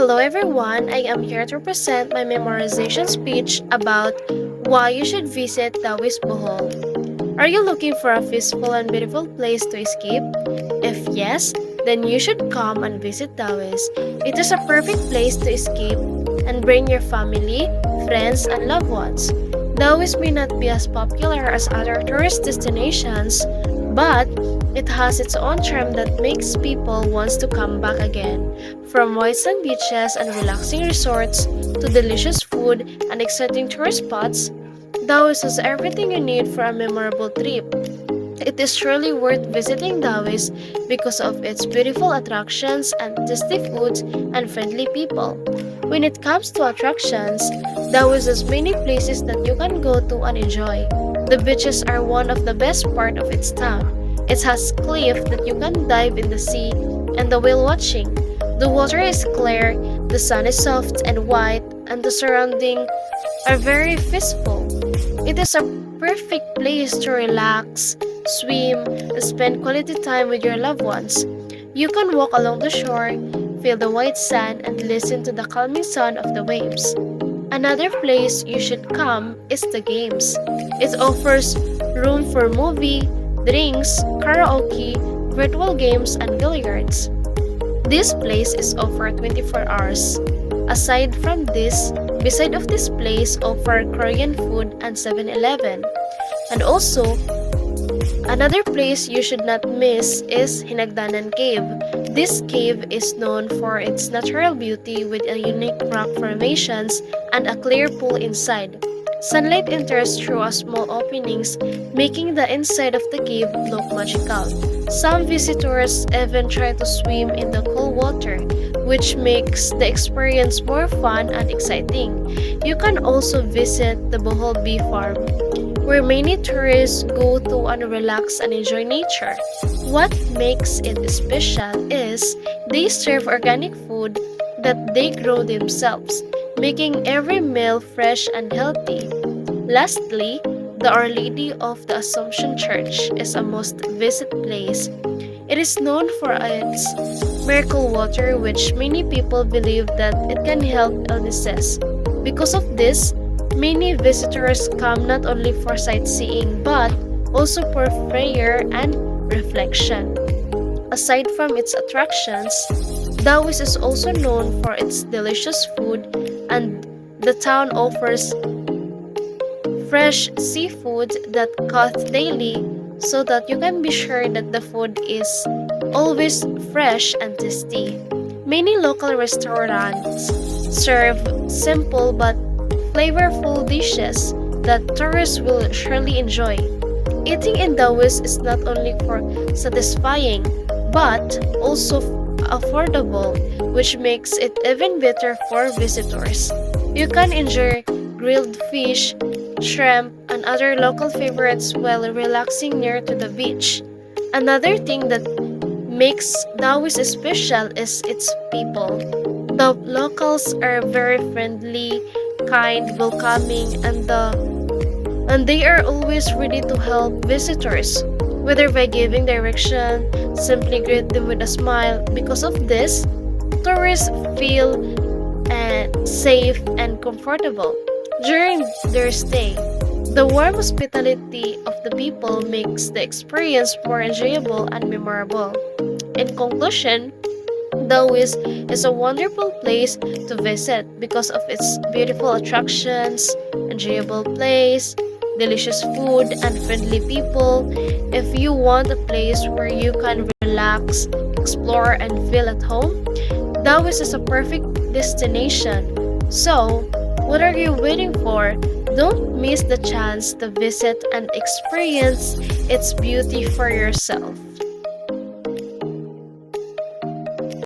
Hello everyone, I am here to present my memorization speech about why you should visit Taoist Bohol. Are you looking for a peaceful and beautiful place to escape? If yes, then you should come and visit Taoist. It is a perfect place to escape and bring your family, friends, and loved ones. Taoist may not be as popular as other tourist destinations, but it has its own charm that makes people want to come back again. From white sand beaches and relaxing resorts to delicious food and exciting tourist spots, Taoist has everything you need for a memorable trip. It is truly worth visiting Taoist because of its beautiful attractions and tasty foods and friendly people. When it comes to attractions, Taoist has many places that you can go to and enjoy. The beaches are one of the best part of its town. It has cliff that you can dive in the sea and the whale watching. The water is clear, the sun is soft and white, and the surroundings are very peaceful. It is a perfect place to relax, swim, and spend quality time with your loved ones. You can walk along the shore, feel the white sand, and listen to the calming sound of the waves. Another place you should come is the games. It offers room for movie, drinks, karaoke, virtual games, and billiards. This place is offered 24 hours. Aside from this, beside of this place offer Korean food and 7-Eleven. And also, another place you should not miss is Hinagdanan Cave. This cave is known for its natural beauty with a unique rock formations and a clear pool inside. Sunlight enters through a small openings, making the inside of the cave look magical. Some visitors even try to swim in the cool water, which makes the experience more fun and exciting. You can also visit the Bohol Bee Farm, where many tourists go to and relax and enjoy nature. What makes it special is they serve organic food that they grow themselves, making every meal fresh and healthy. Lastly, the Our Lady of the Assumption Church is a must-visit place. It is known for its miracle water, which many people believe that it can help illnesses. Because of this, many visitors come not only for sightseeing but also for prayer and reflection. Aside from its attractions, Taoist is also known for its delicious food, and the town offers fresh seafood that cut daily so that you can be sure that the food is always fresh and tasty. Many local restaurants serve simple but flavorful dishes that tourists will surely enjoy. Eating in Taoist is not only for satisfying but also affordable, which makes it even better for visitors. You can enjoy grilled fish, shrimp, and other local favorites while relaxing near to the beach. Another thing that makes Taoist special is its people. The locals are very friendly, kind, welcoming, and they are always ready to help visitors, whether by giving direction, simply greet them with a smile. Because of this, tourists feel safe and comfortable during their stay. The warm hospitality of the people makes the experience more enjoyable and memorable. In conclusion, Taoist is a wonderful place to visit because of its beautiful attractions, enjoyable place, delicious food, and friendly people. If you want a place where you can relax, explore, and feel at home, Taoist is a perfect destination. So, what are you waiting for? Don't miss the chance to visit and experience its beauty for yourself.